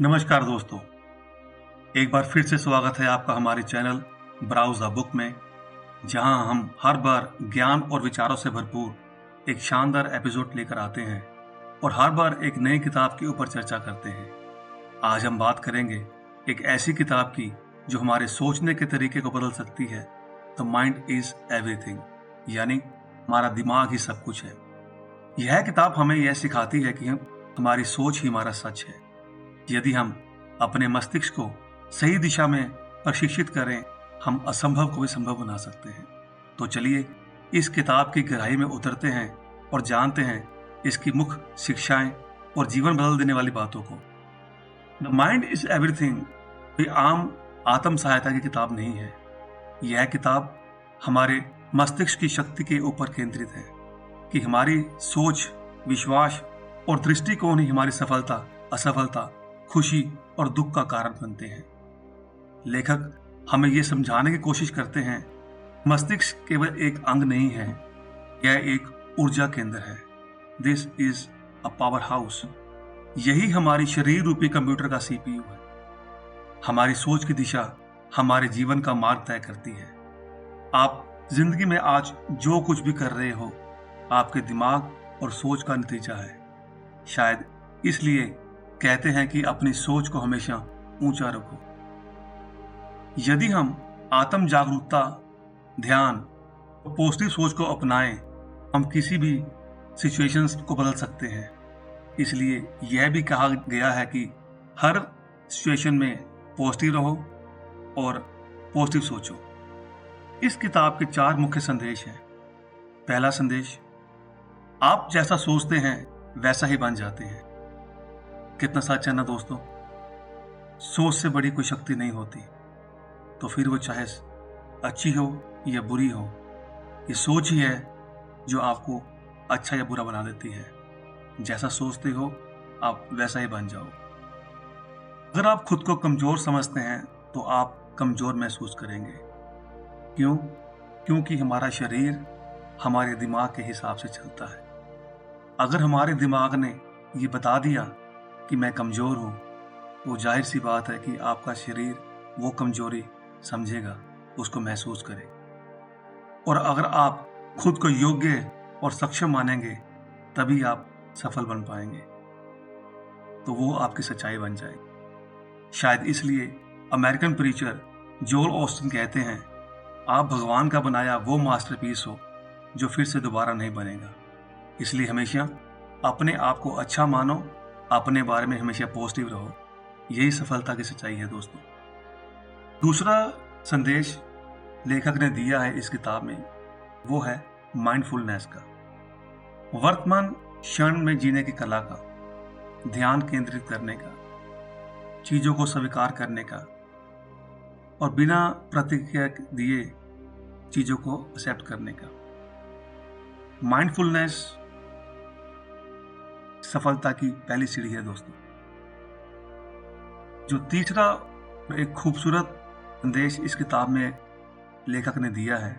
नमस्कार दोस्तों, एक बार फिर से स्वागत है आपका हमारे चैनल ब्राउज द बुक में, जहां हम हर बार ज्ञान और विचारों से भरपूर एक शानदार एपिसोड लेकर आते हैं और हर बार एक नई किताब के ऊपर चर्चा करते हैं। आज हम बात करेंगे एक ऐसी किताब की जो हमारे सोचने के तरीके को बदल सकती है। द माइंड इज एवरीथिंग, यानी हमारा दिमाग ही सब कुछ है। यह किताब हमें यह सिखाती है कि हमारी सोच ही हमारा सच है। यदि हम अपने मस्तिष्क को सही दिशा में प्रशिक्षित करें, हम असंभव को भी संभव बना सकते हैं। तो चलिए इस किताब की गहराई में उतरते हैं और जानते हैं इसकी मुख्य शिक्षाएं और जीवन बदल देने वाली बातों को। द माइंड इज एवरीथिंग कोई आम आत्म सहायता की किताब नहीं है। यह किताब हमारे मस्तिष्क की शक्ति के ऊपर केंद्रित है कि हमारी सोच, विश्वास और दृष्टिकोण ही हमारी सफलता, असफलता, खुशी और दुख का कारण बनते हैं। लेखक हमें यह समझाने की कोशिश करते हैं, मस्तिष्क केवल एक अंग नहीं है, यह एक ऊर्जा केंद्र है। This is a power house. यही हमारी शरीर रूपी कंप्यूटर का सीपीयू है। हमारी सोच की दिशा हमारे जीवन का मार्ग तय करती है। आप जिंदगी में आज जो कुछ भी कर रहे हो, आपके दिमाग और सोच का नतीजा है। शायद इसलिए कहते हैं कि अपनी सोच को हमेशा ऊंचा रखो। यदि हम आत्म जागरूकता, ध्यान और पॉजिटिव सोच को अपनाएं, हम किसी भी सिचुएशंस को बदल सकते हैं। इसलिए यह भी कहा गया है कि हर सिचुएशन में पॉजिटिव रहो और पॉजिटिव सोचो। इस किताब के 4 मुख्य संदेश हैं। पहला संदेश, आप जैसा सोचते हैं वैसा ही बन जाते हैं। कितना सच है ना दोस्तों। सोच से बड़ी कोई शक्ति नहीं होती, तो फिर वो चाहे अच्छी हो या बुरी हो, ये सोच ही है जो आपको अच्छा या बुरा बना देती है। जैसा सोचते हो आप वैसा ही बन जाओ। अगर आप खुद को कमजोर समझते हैं तो आप कमजोर महसूस करेंगे। क्यों? क्योंकि हमारा शरीर हमारे दिमाग के हिसाब से चलता है। अगर हमारे दिमाग ने ये बता दिया कि मैं कमजोर हूं, तो जाहिर सी बात है कि आपका शरीर वो कमजोरी समझेगा, उसको महसूस करेगा। और अगर आप खुद को योग्य और सक्षम मानेंगे, तभी आप सफल बन पाएंगे, तो वो आपकी सच्चाई बन जाएगी। शायद इसलिए अमेरिकन प्रीचर जोल ऑस्टिन कहते हैं, आप भगवान का बनाया वो मास्टरपीस हो जो फिर से दोबारा नहीं बनेगा। इसलिए हमेशा अपने आप को अच्छा मानो, अपने बारे में हमेशा पॉजिटिव रहो। यही सफलता की सच्चाई है दोस्तों। दूसरा संदेश लेखक ने दिया है इस किताब में, वो है माइंडफुलनेस का, वर्तमान क्षण में जीने की कला का, ध्यान केंद्रित करने का, चीजों को स्वीकार करने का और बिना प्रतिक्रिया दिए चीजों को एक्सेप्ट करने का। माइंडफुलनेस सफलता की पहली सीढ़ी है दोस्तों। जो तीसरा एक खूबसूरत संदेश इस किताब में लेखक ने दिया है,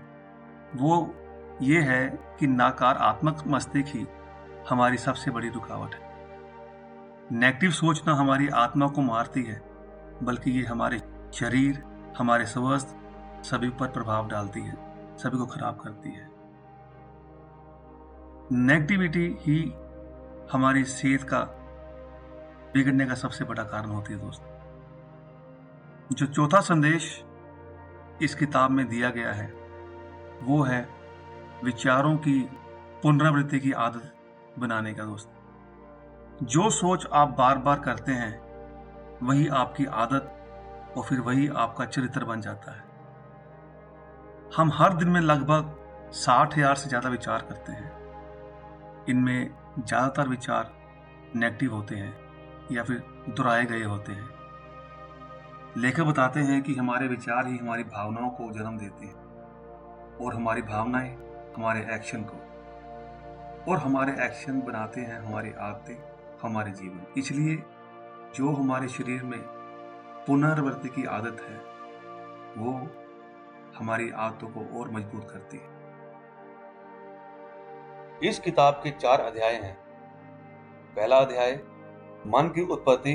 वो ये है कि नकारात्मक मस्तिष्क ही हमारी सबसे बड़ी रुकावट है। नेगेटिव सोचना हमारी आत्मा को मारती है, बल्कि ये हमारे शरीर, हमारे स्वास्थ्य सभी पर प्रभाव डालती है, सभी को खराब करती है। नेगेटिविटी ही हमारी सेहत का बिगड़ने का सबसे बड़ा कारण होती है दोस्तों। जो चौथा संदेश इस किताब में दिया गया है, वो है विचारों की पुनरावृत्ति की आदत बनाने का दोस्तों। जो सोच आप बार बार करते हैं, वही आपकी आदत और फिर वही आपका चरित्र बन जाता है। हम हर दिन में लगभग 60,000 से ज्यादा विचार करते हैं। इनमें ज्यादातर विचार नेगेटिव होते हैं या फिर दोहराए गए होते हैं। लेखक बताते हैं कि हमारे विचार ही हमारी भावनाओं को जन्म देते हैं और हमारी भावनाएं हमारे एक्शन को, और हमारे एक्शन बनाते हैं हमारी आदतें, हमारे जीवन। इसलिए जो हमारे शरीर में पुनरावृत्ति की आदत है, वो हमारी आदतों को और मजबूत करती है। इस किताब के 4 अध्याय हैं। पहला अध्याय, मन की उत्पत्ति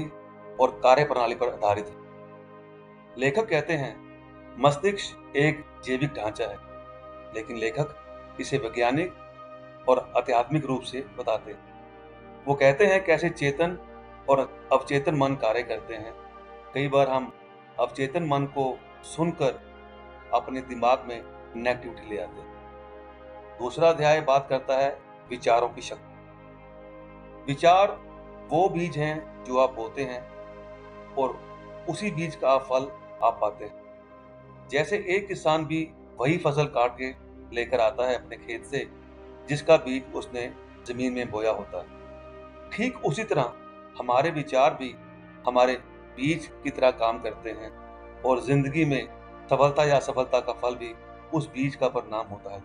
और कार्यप्रणाली पर आधारित है। लेखक कहते हैं मस्तिष्क एक जैविक ढांचा है, लेकिन लेखक इसे वैज्ञानिक और आध्यात्मिक रूप से बताते हैं। वो कहते हैं कैसे चेतन और अवचेतन मन कार्य करते हैं। कई बार हम अवचेतन मन को सुनकर अपने दिमाग में नेगेटिविटी ले आते हैं। दूसरा अध्याय बात करता है विचारों की शक्ति। विचार वो बीज हैं जो आप बोते हैं और उसी बीज का फल आप पाते हैं। जैसे एक किसान भी वही फसल काट के लेकर आता है अपने खेत से जिसका बीज उसने जमीन में बोया होता है, ठीक उसी तरह हमारे विचार भी हमारे बीज की तरह काम करते हैं और जिंदगी में सफलता या असफलता का फल भी उस बीज का परिणाम होता है।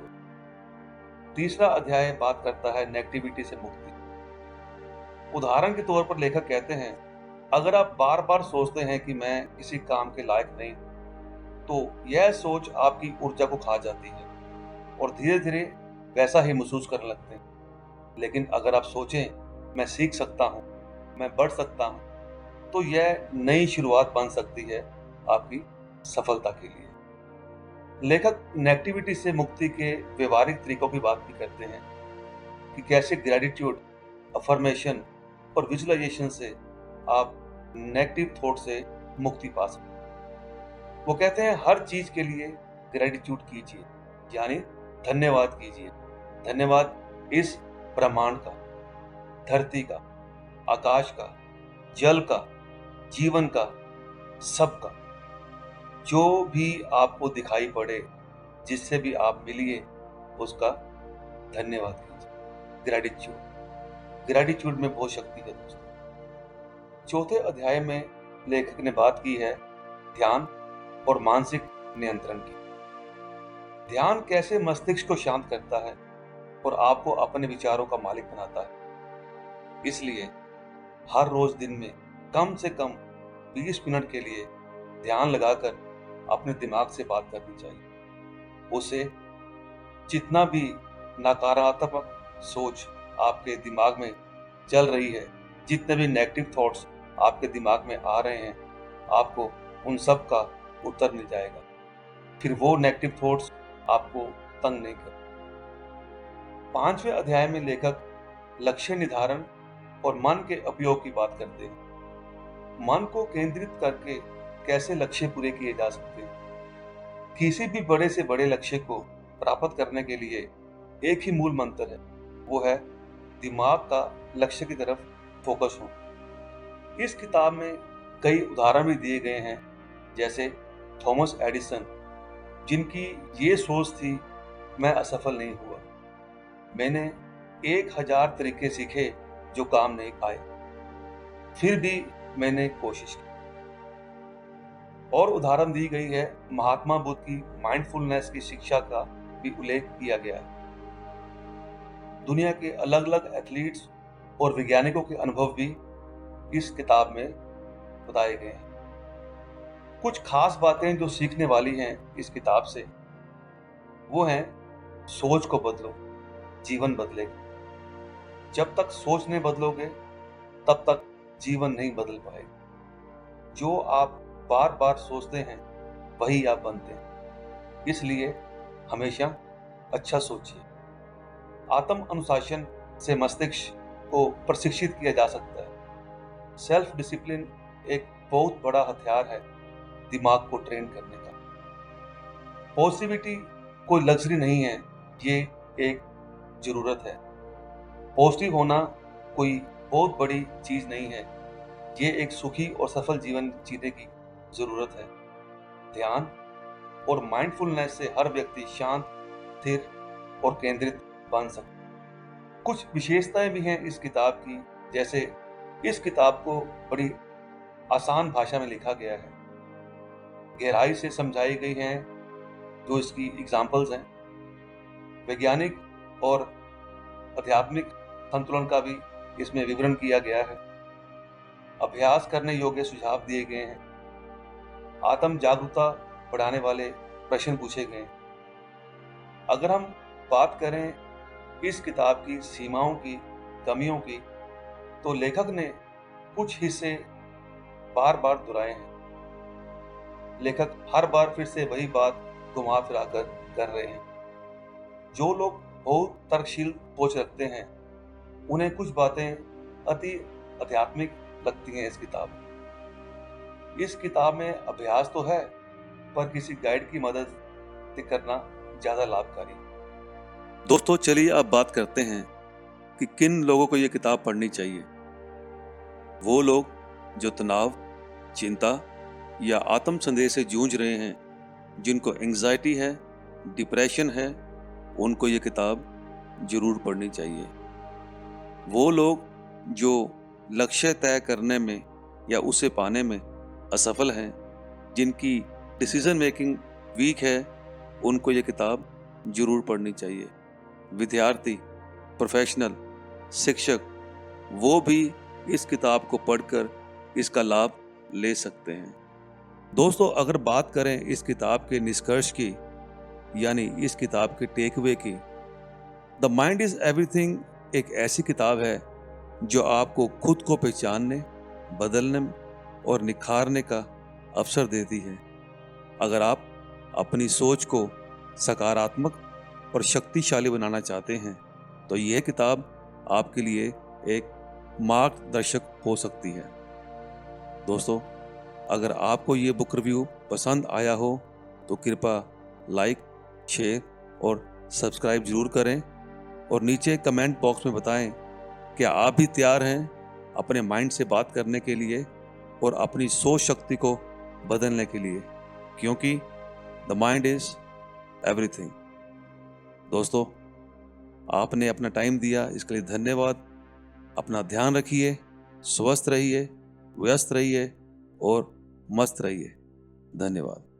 तीसरा अध्याय बात करता है नेगेटिविटी से मुक्ति। उदाहरण के तौर पर लेखक कहते हैं अगर आप बार बार सोचते हैं कि मैं किसी काम के लायक नहीं, तो यह सोच आपकी ऊर्जा को खा जाती है और धीरे धीरे वैसा ही महसूस करने लगते हैं। लेकिन अगर आप सोचें मैं सीख सकता हूँ, मैं बढ़ सकता हूँ, तो यह नई शुरुआत बन सकती है आपकी सफलता के लिए। लेखक नेगेटिविटी से मुक्ति के व्यवहारिक तरीकों की बात भी करते हैं कि कैसे ग्रेटिट्यूड, अफर्मेशन और विजुअलाइजेशन से आप नेगेटिव थॉट से मुक्ति पा सकते हैं। वो कहते हैं हर चीज के लिए ग्रेटिट्यूड कीजिए, यानी धन्यवाद कीजिए। धन्यवाद इस ब्रह्मांड का, धरती का, आकाश का, जल का, जीवन का, सबका, जो भी आपको दिखाई पड़े, जिससे भी आप मिलिए, उसका धन्यवाद कीजिए। ग्रेटिट्यूड में बहुत शक्ति है दोस्तों। चौथे अध्याय में लेखक ने बात की है ध्यान और मानसिक नियंत्रण की। ध्यान कैसे मस्तिष्क को शांत करता है और आपको अपने विचारों का मालिक बनाता है। इसलिए हर रोज दिन में कम से कम 20 मिनट के लिए ध्यान लगाकर अपने दिमाग से बात करनी चाहिए। उसे जितना भी नकारात्मक सोच आपके दिमाग में चल रही है, जितने भी नेगेटिव थॉट्स आपके दिमाग में आ रहे हैं, आपको उन सब का उत्तर मिल जाएगा। फिर वो नेगेटिव थॉट्स आपको तंग नहीं कर। 5वें अध्याय में लेखक लक्ष्य निर्धारण और मन के उपयोग की बात करते हैं। मन को केंद्रित करके कैसे लक्ष्य पूरे किए जा सकते हैं। किसी भी बड़े से बड़े लक्ष्य को प्राप्त करने के लिए एक ही मूल मंत्र है, वो है दिमाग का लक्ष्य की तरफ फोकस हो। इस किताब में कई उदाहरण भी दिए गए हैं, जैसे थॉमस एडिसन, जिनकी ये सोच थी मैं असफल नहीं हुआ, मैंने 1000 तरीके सीखे जो काम नहीं आए, फिर भी मैंने कोशिश की। और उदाहरण दी गई है महात्मा बुद्ध की माइंडफुलनेस की शिक्षा का भी उल्लेख किया गया है। दुनिया के अलग अलग एथलीट्स और वैज्ञानिकों के अनुभव भी इस किताब में बताए गए हैं। कुछ खास बातें जो सीखने वाली हैं इस किताब से, वो हैं सोच को बदलो, जीवन बदलेगा। जब तक सोच नहीं बदलोगे तब तक जीवन नहीं बदल पाएगा। जो आप बार बार सोचते हैं वही आप बनते हैं। इसलिए हमेशा अच्छा सोचिए। आत्म अनुशासन से मस्तिष्क को प्रशिक्षित किया जा सकता है। सेल्फ डिसिप्लिन एक बहुत बड़ा हथियार है दिमाग को ट्रेन करने का। पॉजिटिविटी कोई लग्जरी नहीं है, ये एक जरूरत है। पॉजिटिव होना कोई बहुत बड़ी चीज नहीं है, ये एक सुखी और सफल जीवन जीने की जरूरत है। ध्यान और माइंडफुलनेस से हर व्यक्ति शांत, स्थिर और केंद्रित बन सकता है। कुछ विशेषताएं भी हैं इस किताब की, जैसे इस किताब को बड़ी आसान भाषा में लिखा गया है, गहराई से समझाई गई हैं जो इसकी एग्जाम्पल्स हैं। वैज्ञानिक और आध्यात्मिक संतुलन का भी इसमें विवरण किया गया है। अभ्यास करने योग्य सुझाव दिए गए हैं। आत्म जागरूकता बढ़ाने वाले प्रश्न पूछे गए हैं। अगर हम बात करें इस किताब की सीमाओं की, कमियों की, तो लेखक ने कुछ हिस्से बार बार दोहराए हैं। लेखक हर बार फिर से वही बात घुमा फिरा कर रहे हैं। जो लोग बहुत तर्कशील सोच रखते हैं उन्हें कुछ बातें अति आध्यात्मिक लगती हैं। इस किताब में अभ्यास तो है, पर किसी गाइड की मदद से करना ज्यादा लाभकारी। दोस्तों, चलिए अब बात करते हैं कि किन लोगों को यह किताब पढ़नी चाहिए। वो लोग जो तनाव, चिंता या आत्म संदेह से जूझ रहे हैं, जिनको एंजाइटी है, डिप्रेशन है, उनको ये किताब जरूर पढ़नी चाहिए। वो लोग जो लक्ष्य तय करने में या उसे पाने में असफल हैं, जिनकी डिसीजन मेकिंग वीक है, उनको ये किताब जरूर पढ़नी चाहिए। विद्यार्थी, प्रोफेशनल, शिक्षक, वो भी इस किताब को पढ़कर इसका लाभ ले सकते हैं। दोस्तों, अगर बात करें इस किताब के निष्कर्ष की, यानी इस किताब के टेकअवे की, द माइंड इज एवरीथिंग एक ऐसी किताब है जो आपको खुद को पहचानने, बदलने और निखारने का अवसर देती है। अगर आप अपनी सोच को सकारात्मक और शक्तिशाली बनाना चाहते हैं तो यह किताब आपके लिए एक मार्गदर्शक हो सकती है। दोस्तों, अगर आपको ये बुक रिव्यू पसंद आया हो तो कृपया लाइक, शेयर और सब्सक्राइब जरूर करें और नीचे कमेंट बॉक्स में बताएं कि आप भी तैयार हैं अपने माइंड से बात करने के लिए और अपनी सोच शक्ति को बदलने के लिए, क्योंकि द माइंड इज एवरीथिंग। दोस्तों, आपने अपना टाइम दिया, इसके लिए धन्यवाद। अपना ध्यान रखिए, स्वस्थ रहिए, व्यस्त रहिए और मस्त रहिए। धन्यवाद।